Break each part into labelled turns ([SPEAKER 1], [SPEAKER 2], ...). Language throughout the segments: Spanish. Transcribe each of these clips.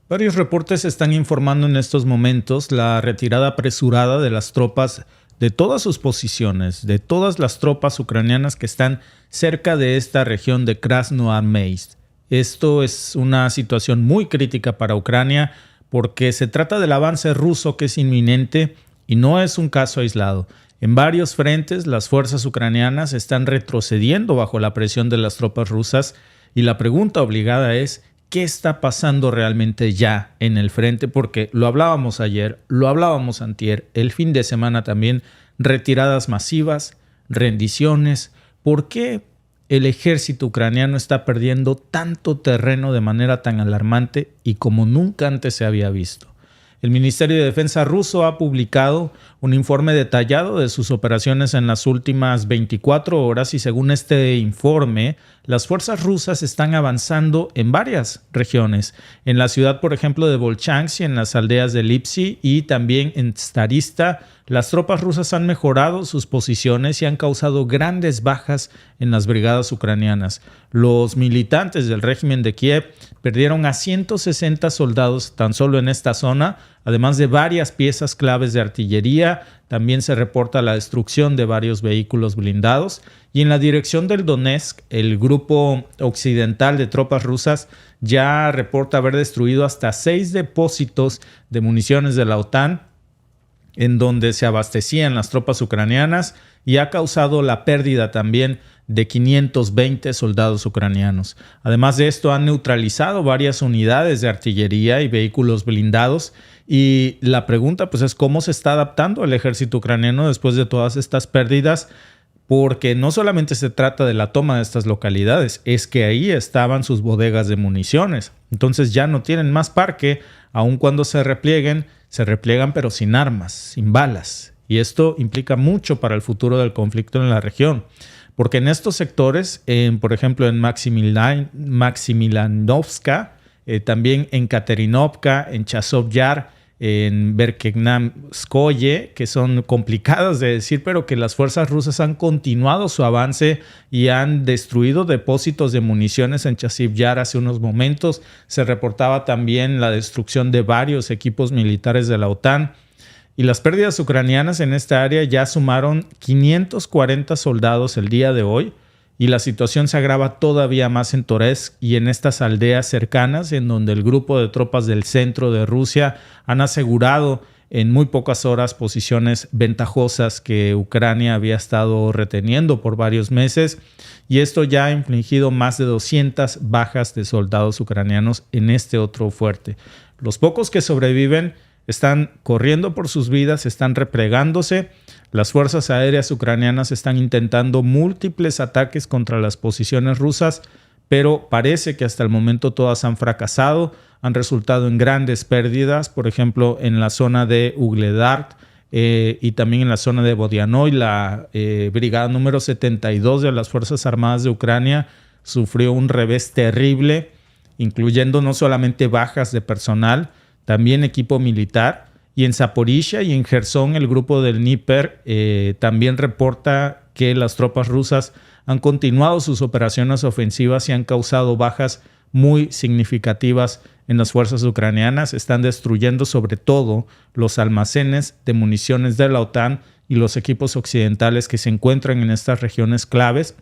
[SPEAKER 1] Varios reportes están informando en estos momentos la retirada apresurada de las tropas de todas sus posiciones, de todas las tropas ucranianas que están cerca de esta región de Krasnoarmeysk. Esto es una situación muy crítica para Ucrania porque se trata del avance ruso que es inminente y no es un caso aislado. En varios frentes las fuerzas ucranianas están retrocediendo bajo la presión de las tropas rusas y la pregunta obligada es ¿qué está pasando realmente ya en el frente? Porque lo hablábamos ayer, lo hablábamos antier, el fin de semana también, retiradas masivas, rendiciones. ¿Por qué el ejército ucraniano está perdiendo tanto terreno de manera tan alarmante y como nunca antes se había visto? El Ministerio de Defensa ruso ha publicado un informe detallado de sus operaciones en las últimas 24 horas y según este informe, las fuerzas rusas están avanzando en varias regiones. En la ciudad, por ejemplo, de Volchansk y en las aldeas de Lipsy y también en Starista, las tropas rusas han mejorado sus posiciones y han causado grandes bajas en las brigadas ucranianas. Los militantes del régimen de Kiev perdieron a 160 soldados tan solo en esta zona, además de varias piezas claves de artillería. También se reporta la destrucción de varios vehículos blindados. Y en la dirección del Donetsk, el grupo occidental de tropas rusas ya reporta haber destruido hasta 6 depósitos de municiones de la OTAN, en donde se abastecían las tropas ucranianas, y ha causado la pérdida también de 520 soldados ucranianos. Además de esto, han neutralizado varias unidades de artillería y vehículos blindados. Y la pregunta pues es cómo se está adaptando el ejército ucraniano después de todas estas pérdidas, porque no solamente se trata de la toma de estas localidades, es que ahí estaban sus bodegas de municiones. Entonces ya no tienen más parque, aun cuando se repliegan pero sin armas, sin balas. Y esto implica mucho para el futuro del conflicto en la región. Porque en estos sectores, por ejemplo en Maximilianovska, también en Katerinovka, en Chazov Yar, en Verkhnamskoye, que son complicadas de decir, pero que las fuerzas rusas han continuado su avance y han destruido depósitos de municiones en Chazov Yar hace unos momentos. Se reportaba también la destrucción de varios equipos militares de la OTAN. Y las pérdidas ucranianas en esta área ya sumaron 540 soldados el día de hoy. Y la situación se agrava todavía más en Toretsk y en estas aldeas cercanas, en donde el grupo de tropas del centro de Rusia han asegurado en muy pocas horas posiciones ventajosas que Ucrania había estado reteniendo por varios meses. Y esto ya ha infligido más de 200 bajas de soldados ucranianos en este otro fuerte. Los pocos que sobreviven están corriendo por sus vidas, están replegándose. Las fuerzas aéreas ucranianas están intentando múltiples ataques contra las posiciones rusas, pero parece que hasta el momento todas han fracasado, han resultado en grandes pérdidas, por ejemplo, en la zona de Ugledar y también en la zona de Bodianoy. La brigada número 72 de las Fuerzas Armadas de Ucrania sufrió un revés terrible, incluyendo no solamente bajas de personal, también equipo militar. Y en Zaporizhia y en Gerson, el grupo del Dnieper también reporta que las tropas rusas han continuado sus operaciones ofensivas y han causado bajas muy significativas en las fuerzas ucranianas. Están destruyendo sobre todo los almacenes de municiones de la OTAN y los equipos occidentales que se encuentran en estas regiones claves.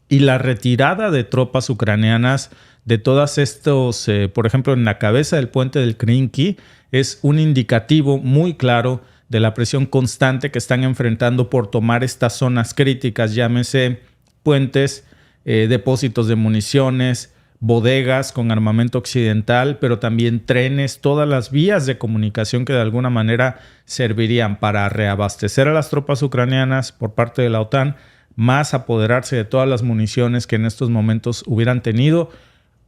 [SPEAKER 1] Y la retirada de tropas ucranianas de todas estos, por ejemplo, en la cabeza del puente del Krinky, es un indicativo muy claro de la presión constante que están enfrentando por tomar estas zonas críticas, llámese puentes, depósitos de municiones, bodegas con armamento occidental, pero también trenes, todas las vías de comunicación que de alguna manera servirían para reabastecer a las tropas ucranianas por parte de la OTAN, más apoderarse de todas las municiones que en estos momentos hubieran tenido,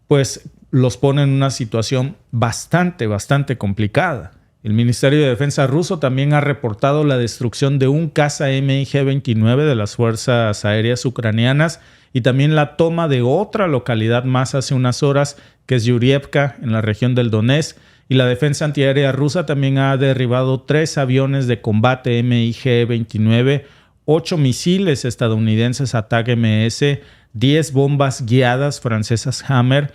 [SPEAKER 1] pues los pone en una situación bastante complicada. El Ministerio de Defensa ruso también ha reportado la destrucción de un caza MiG-29 de las fuerzas aéreas ucranianas y también la toma de otra localidad más hace unas horas, que es Yurievka, en la región del Donetsk. Y la defensa antiaérea rusa también ha derribado 3 aviones de combate MiG-29, 8 misiles estadounidenses ATAC-MS, 10 bombas guiadas francesas Hammer,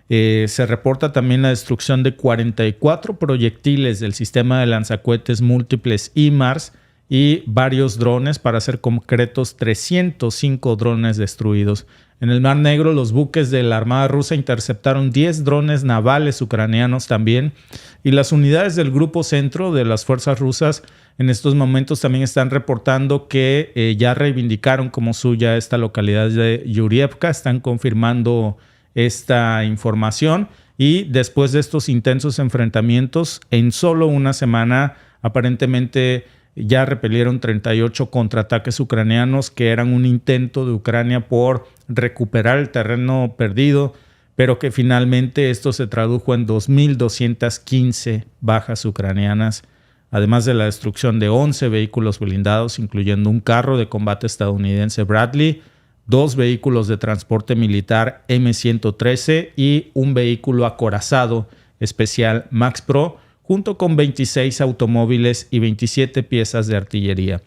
[SPEAKER 1] Se reporta también la destrucción de 44 proyectiles del sistema de lanzacohetes múltiples HIMARS y varios drones, para ser concretos, 305 drones destruidos. En el Mar Negro, los buques de la Armada rusa interceptaron 10 drones navales ucranianos también, y las unidades del Grupo Centro de las fuerzas rusas en estos momentos también están reportando que ya reivindicaron como suya esta localidad de Yurievka, están confirmando esta información, y después de estos intensos enfrentamientos, en solo una semana, aparentemente ya repelieron 38 contraataques ucranianos, que eran un intento de Ucrania por recuperar el terreno perdido, pero que finalmente esto se tradujo en 2.215 bajas ucranianas, además de la destrucción de 11 vehículos blindados, incluyendo un carro de combate estadounidense Bradley, 2 vehículos de transporte militar M113 y un vehículo acorazado especial Max Pro, junto con 26 automóviles y 27 piezas de artillería.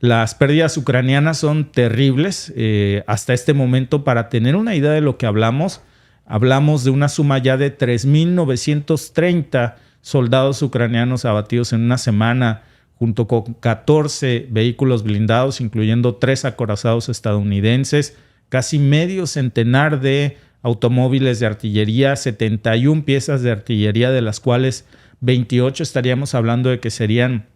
[SPEAKER 1] Las pérdidas ucranianas son terribles. Hasta este momento, para tener una idea de lo que hablamos de una suma ya de 3.930 soldados ucranianos abatidos en una semana, junto con 14 vehículos blindados, incluyendo 3 acorazados estadounidenses, casi medio centenar de automóviles de artillería, 71 piezas de artillería, de las cuales 28 estaríamos hablando de que serían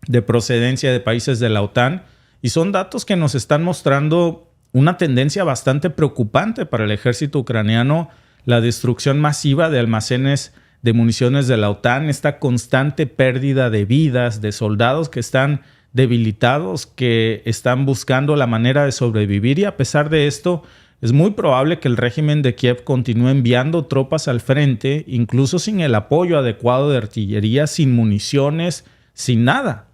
[SPEAKER 1] de procedencia de países de la OTAN, y son datos que nos están mostrando una tendencia bastante preocupante para el ejército ucraniano: la destrucción masiva de almacenes de municiones de la OTAN, esta constante pérdida de vidas, de soldados que están debilitados, que están buscando la manera de sobrevivir, y a pesar de esto, es muy probable que el régimen de Kiev continúe enviando tropas al frente, incluso sin el apoyo adecuado de artillería, sin municiones, sin nada.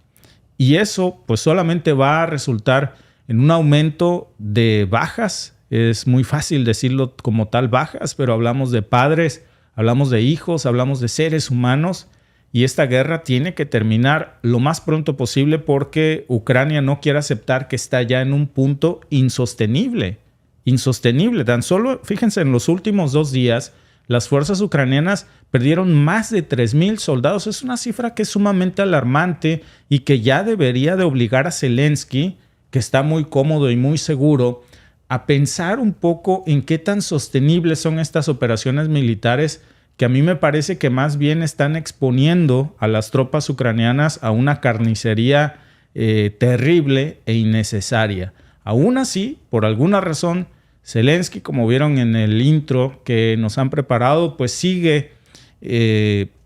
[SPEAKER 1] Y eso pues solamente va a resultar en un aumento de bajas. Es muy fácil decirlo como tal, bajas, pero hablamos de padres, hablamos de hijos, hablamos de seres humanos, y esta guerra tiene que terminar lo más pronto posible, porque Ucrania no quiere aceptar que está ya en un punto insostenible. Tan solo, fíjense, en los últimos 2 días, las fuerzas ucranianas perdieron más de 3.000 soldados. Es una cifra que es sumamente alarmante y que ya debería de obligar a Zelensky, que está muy cómodo y muy seguro, a pensar un poco en qué tan sostenibles son estas operaciones militares, que a mí me parece que más bien están exponiendo a las tropas ucranianas a una carnicería terrible e innecesaria. Aún así, por alguna razón, Zelensky, como vieron en el intro que nos han preparado, pues sigue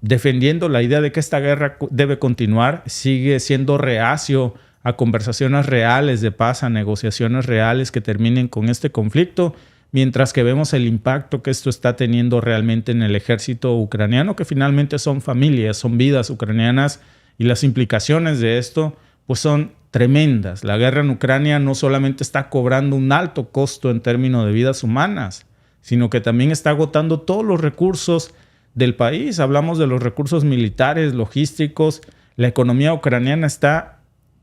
[SPEAKER 1] defendiendo la idea de que esta guerra debe continuar, sigue siendo reacio a conversaciones reales de paz, a negociaciones reales que terminen con este conflicto, mientras que vemos el impacto que esto está teniendo realmente en el ejército ucraniano, que finalmente son familias, son vidas ucranianas, y las implicaciones de esto pues son tremendas. La guerra en Ucrania no solamente está cobrando un alto costo en términos de vidas humanas, sino que también está agotando todos los recursos del país. Hablamos de los recursos militares, logísticos. La economía ucraniana está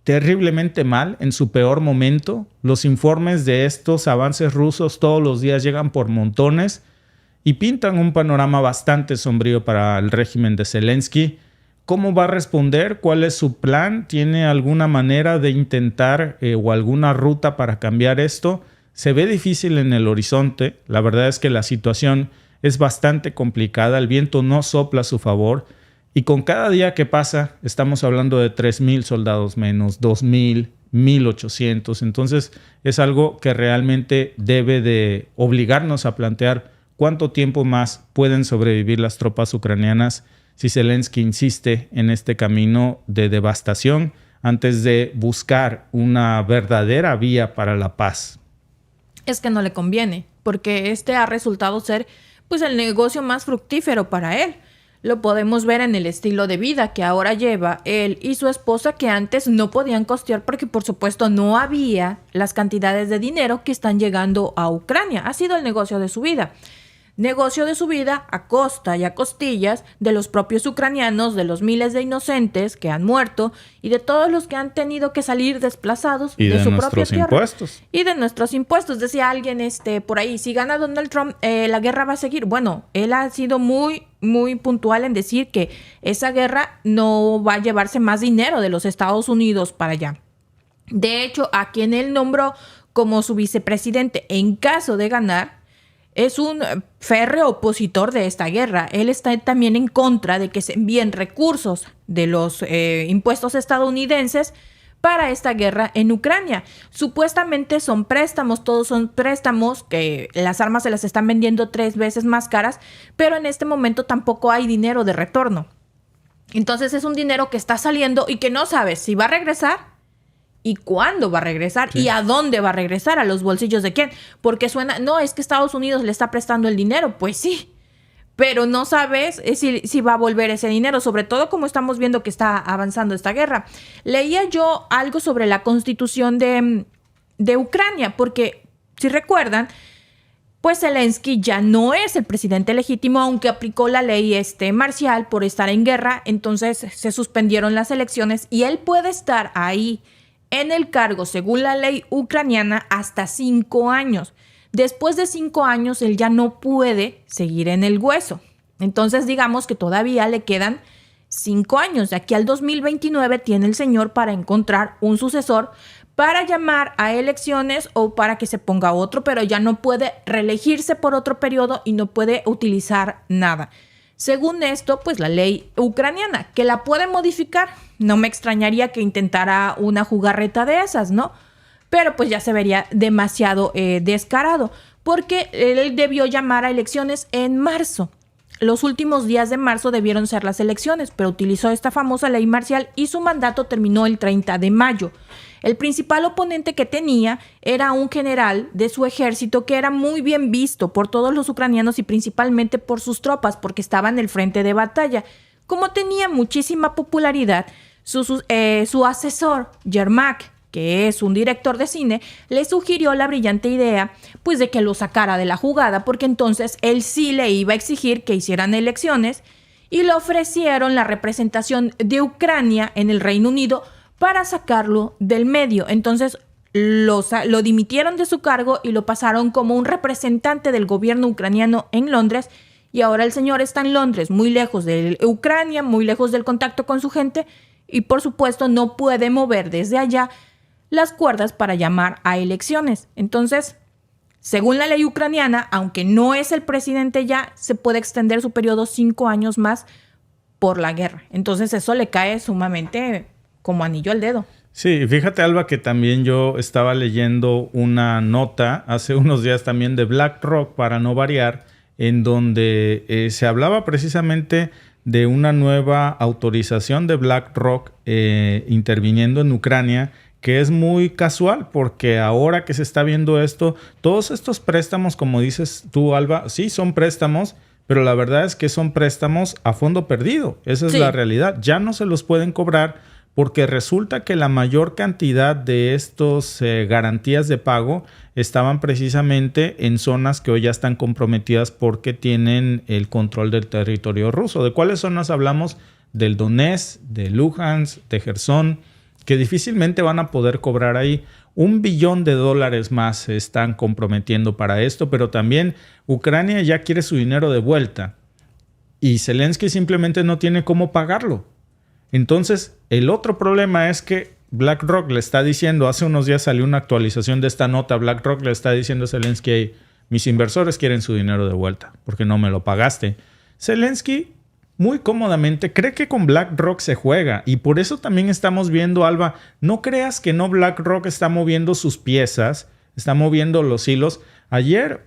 [SPEAKER 1] terriblemente mal, en su peor momento. Los informes de estos avances rusos todos los días llegan por montones y pintan un panorama bastante sombrío para el régimen de Zelensky. ¿Cómo va a responder? ¿Cuál es su plan? ¿Tiene alguna manera de intentar o alguna ruta para cambiar esto? Se ve difícil en el horizonte. La verdad es que la situación es bastante complicada. El viento no sopla a su favor. Y con cada día que pasa, estamos hablando de 3.000 soldados menos, 2.000, 1.800. Entonces, es algo que realmente debe de obligarnos a plantear cuánto tiempo más pueden sobrevivir las tropas ucranianas si Zelensky insiste en este camino de devastación antes de buscar una verdadera vía para la paz.
[SPEAKER 2] Es que no le conviene, porque este ha resultado ser pues el negocio más fructífero para él. Lo podemos ver en el estilo de vida que ahora lleva él y su esposa, que antes no podían costear porque por supuesto no había las cantidades de dinero que están llegando a Ucrania. Ha sido el negocio de su vida. negocio de su vida a costa y a costillas de los propios ucranianos, de los miles de inocentes que han muerto y de todos los que han tenido que salir desplazados
[SPEAKER 1] y
[SPEAKER 2] de su propia
[SPEAKER 1] tierra. Impuestos.
[SPEAKER 2] Y de nuestros impuestos. Decía alguien por ahí, si gana Donald Trump, la guerra va a seguir. Bueno, él ha sido muy, muy puntual en decir que esa guerra no va a llevarse más dinero de los Estados Unidos para allá. De hecho, a quien él nombró como su vicepresidente en caso de ganar, es un férreo opositor de esta guerra. Él está también en contra de que se envíen recursos de los impuestos estadounidenses para esta guerra en Ucrania. Supuestamente son préstamos, todos son préstamos, que las armas se las están vendiendo 3 veces más caras, pero en este momento tampoco hay dinero de retorno. Entonces es un dinero que está saliendo y que no sabes si va a regresar y cuándo va a regresar, sí, y a dónde va a regresar, a los bolsillos de quién. Porque suena, no, es que Estados Unidos le está prestando el dinero. Pues sí, pero no sabes si va a volver ese dinero, sobre todo como estamos viendo que está avanzando esta guerra. Leía yo algo sobre la constitución de Ucrania, porque si recuerdan, pues Zelensky ya no es el presidente legítimo, aunque aplicó la ley marcial por estar en guerra. Entonces se suspendieron las elecciones y él puede estar ahí en el cargo, según la ley ucraniana, hasta 5 años. Después de 5 años, él ya no puede seguir en el hueso. Entonces, digamos que todavía le quedan 5 años. De aquí al 2029 tiene el señor para encontrar un sucesor, para llamar a elecciones o para que se ponga otro, pero ya no puede reelegirse por otro periodo y no puede utilizar nada. Según esto, pues la ley ucraniana, que la puede modificar. No me extrañaría que intentara una jugarreta de esas, ¿no? Pero pues ya se vería demasiado descarado, porque él debió llamar a elecciones en marzo. Los últimos días de marzo debieron ser las elecciones, pero utilizó esta famosa ley marcial y su mandato terminó el 30 de mayo. El principal oponente que tenía era un general de su ejército que era muy bien visto por todos los ucranianos y principalmente por sus tropas, porque estaba en el frente de batalla. Como tenía muchísima popularidad, su asesor, Yermak, que es un director de cine, le sugirió la brillante idea, pues, de que lo sacara de la jugada, porque entonces él sí le iba a exigir que hicieran elecciones, y le ofrecieron la representación de Ucrania en el Reino Unido para sacarlo del medio. Entonces lo dimitieron de su cargo y lo pasaron como un representante del gobierno ucraniano en Londres, y ahora el señor está en Londres, muy lejos de Ucrania, muy lejos del contacto con su gente, y por supuesto no puede mover desde allá las cuerdas para llamar a elecciones. Entonces, según la ley ucraniana, aunque no es el presidente ya, se puede extender su periodo 5 años más por la guerra. Entonces eso le cae sumamente como anillo al dedo.
[SPEAKER 1] Sí, fíjate, Alba, que también yo estaba leyendo una nota hace unos días también de BlackRock, para no variar, en donde se hablaba precisamente de una nueva autorización de BlackRock interviniendo en Ucrania, que es muy casual, porque ahora que se está viendo esto, todos estos préstamos, como dices tú, Alba, sí son préstamos, pero la verdad es que son préstamos a fondo perdido. Esa es la realidad. Ya no se los pueden cobrar porque resulta que la mayor cantidad de estos garantías de pago estaban precisamente en zonas que hoy ya están comprometidas porque tienen el control del territorio ruso. ¿De cuáles zonas hablamos? Del Donetsk, de Luhansk, de Gerson, que difícilmente van a poder cobrar ahí. $1 billón más se están comprometiendo para esto, pero también Ucrania ya quiere su dinero de vuelta y Zelensky simplemente no tiene cómo pagarlo. Entonces, el otro problema es que BlackRock le está diciendo, hace unos días salió una actualización de esta nota, BlackRock le está diciendo a Zelensky, mis inversores quieren su dinero de vuelta porque no me lo pagaste. Zelensky muy cómodamente cree que con BlackRock se juega, y por eso también estamos viendo, Alba, no creas que no, BlackRock está moviendo sus piezas, está moviendo los hilos. Ayer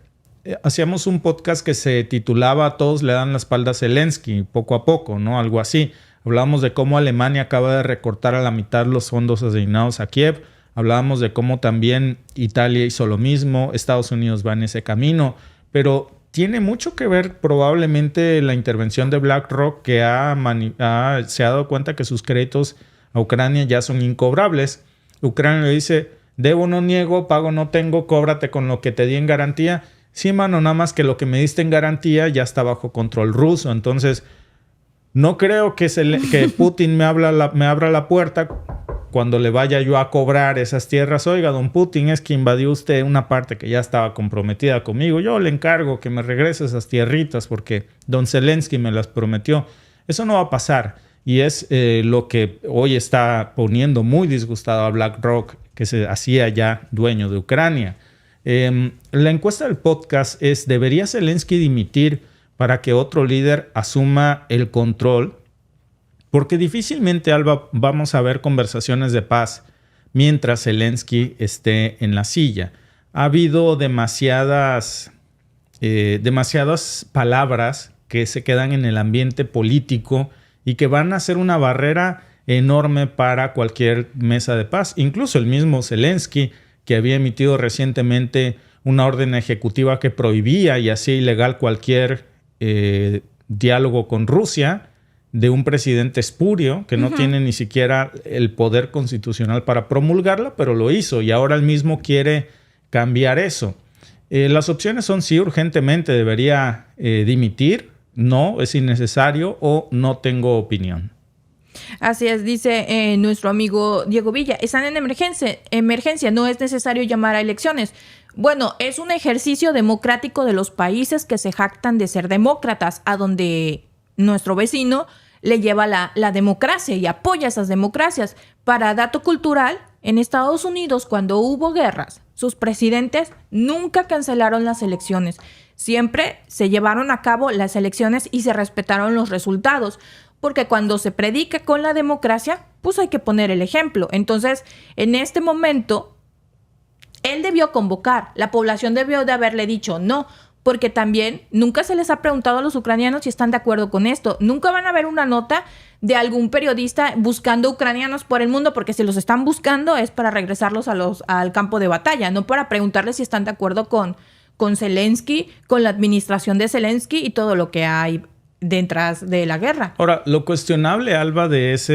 [SPEAKER 1] hacíamos un podcast que se titulaba Todos le dan la espalda a Zelensky, poco a poco, ¿no? Algo así. Hablábamos de cómo Alemania acaba de recortar a la mitad los fondos asignados a Kiev. Hablábamos de cómo también Italia hizo lo mismo, Estados Unidos va en ese camino, pero tiene mucho que ver probablemente la intervención de BlackRock, que se ha dado cuenta que sus créditos a Ucrania ya son incobrables. Ucrania le dice, debo no niego, pago no tengo, cóbrate con lo que te di en garantía. sí, mano, nada más que lo que me diste en garantía ya está bajo control ruso. Entonces, no creo que Putin me abra la puerta cuando le vaya yo a cobrar esas tierras. Oiga, don Putin, es que invadió usted una parte que ya estaba comprometida conmigo. Yo le encargo que me regrese esas tierritas porque don Zelensky me las prometió. Eso no va a pasar. Y es lo que hoy está poniendo muy disgustado a BlackRock, que se hacía ya dueño de Ucrania. La encuesta del podcast es: ¿debería Zelensky dimitir para que otro líder asuma el control? Porque difícilmente, Alba, vamos a ver conversaciones de paz mientras Zelensky esté en la silla. Ha habido demasiadas palabras que se quedan en el ambiente político y que van a ser una barrera enorme para cualquier mesa de paz. Incluso el mismo Zelensky, que había emitido recientemente una orden ejecutiva que prohibía y hacía ilegal cualquier diálogo con Rusia, de un presidente espurio que no tiene ni siquiera el poder constitucional para promulgarla, pero lo hizo y ahora él mismo quiere cambiar eso. Las opciones son: sí, urgentemente debería dimitir, no, es innecesario, o no tengo opinión.
[SPEAKER 2] Así es, dice nuestro amigo Diego Villa. Están en emergencia, no es necesario llamar a elecciones. Bueno, es un ejercicio democrático de los países que se jactan de ser demócratas, a donde nuestro vecino le lleva la democracia y apoya esas democracias. Para dato cultural, en Estados Unidos, cuando hubo guerras, sus presidentes nunca cancelaron las elecciones. Siempre se llevaron a cabo las elecciones y se respetaron los resultados. Porque cuando se predica con la democracia, pues hay que poner el ejemplo. Entonces, en este momento, él debió convocar. La población debió de haberle dicho no. Porque también nunca se les ha preguntado a los ucranianos si están de acuerdo con esto. Nunca van a ver una nota de algún periodista buscando ucranianos por el mundo, porque si los están buscando es para regresarlos al campo de batalla, no para preguntarles si están de acuerdo con Zelensky, con la administración de Zelensky y todo lo que hay detrás de la guerra.
[SPEAKER 1] Ahora, lo cuestionable, Alba, de ese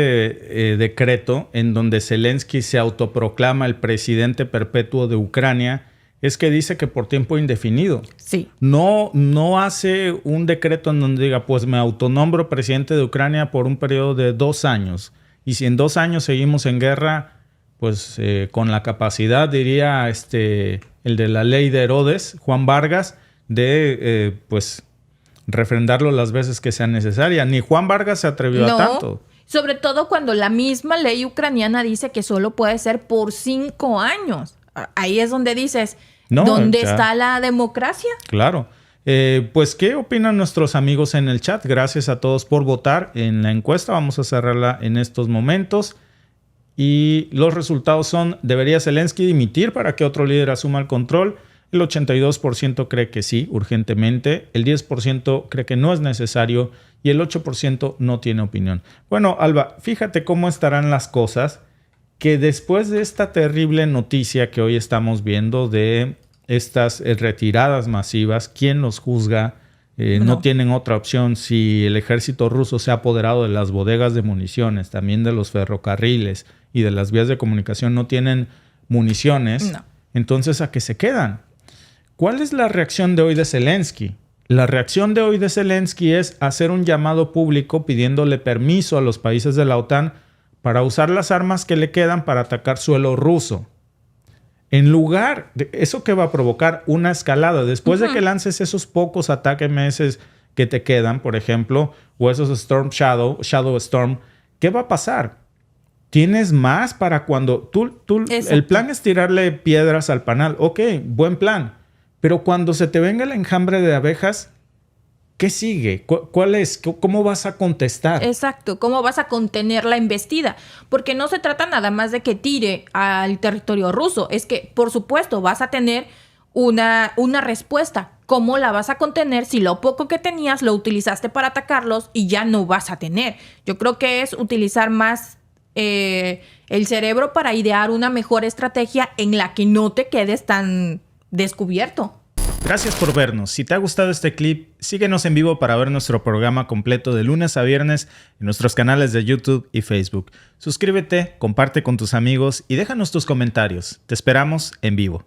[SPEAKER 1] decreto en donde Zelensky se autoproclama el presidente perpetuo de Ucrania es que dice que por tiempo indefinido.
[SPEAKER 2] Sí.
[SPEAKER 1] No hace un decreto en donde diga, pues me autonombro presidente de Ucrania por un periodo de 2 años. Y si en 2 años seguimos en guerra, pues con la capacidad, diría el de la ley de Herodes, Juan Vargas, de pues refrendarlo las veces que sea necesaria. Ni Juan Vargas se atrevió a tanto.
[SPEAKER 2] Sobre todo cuando la misma ley ucraniana dice que solo puede ser por 5 años. Ahí es donde dices, ¿dónde está la democracia?
[SPEAKER 1] Claro. Pues, ¿qué opinan nuestros amigos en el chat? Gracias a todos por votar en la encuesta. Vamos a cerrarla en estos momentos. Y los resultados son: ¿debería Zelensky dimitir para que otro líder asuma el control? El 82% cree que sí, urgentemente. El 10% cree que no es necesario. Y el 8% no tiene opinión. Bueno, Alba, fíjate cómo estarán las cosas, que después de esta terrible noticia que hoy estamos viendo de estas retiradas masivas, ¿quién los juzga? No tienen otra opción. Si el ejército ruso se ha apoderado de las bodegas de municiones, también de los ferrocarriles y de las vías de comunicación, no tienen municiones, entonces ¿a qué se quedan? ¿Cuál es la reacción de hoy de Zelensky? La reacción de hoy de Zelensky es hacer un llamado público pidiéndole permiso a los países de la OTAN para usar las armas que le quedan para atacar suelo ruso. En lugar de eso, que va a provocar una escalada. Después de que lances esos pocos ataques meses que te quedan, por ejemplo, o esos Shadow Storm, ¿qué va a pasar? Tienes más para cuando el plan es tirarle piedras al panal. Ok, buen plan. Pero cuando se te venga el enjambre de abejas, ¿qué sigue? ¿Cuál es? ¿Cómo vas a contestar?
[SPEAKER 2] Exacto, ¿cómo vas a contener la embestida? Porque no se trata nada más de que tire al territorio ruso. Es que, por supuesto, vas a tener una respuesta. ¿Cómo la vas a contener si lo poco que tenías lo utilizaste para atacarlos y ya no vas a tener? Yo creo que es utilizar más el cerebro para idear una mejor estrategia en la que no te quedes tan descubierto.
[SPEAKER 1] Gracias por vernos. Si te ha gustado este clip, síguenos en vivo para ver nuestro programa completo de lunes a viernes en nuestros canales de YouTube y Facebook. Suscríbete, comparte con tus amigos y déjanos tus comentarios. Te esperamos en vivo.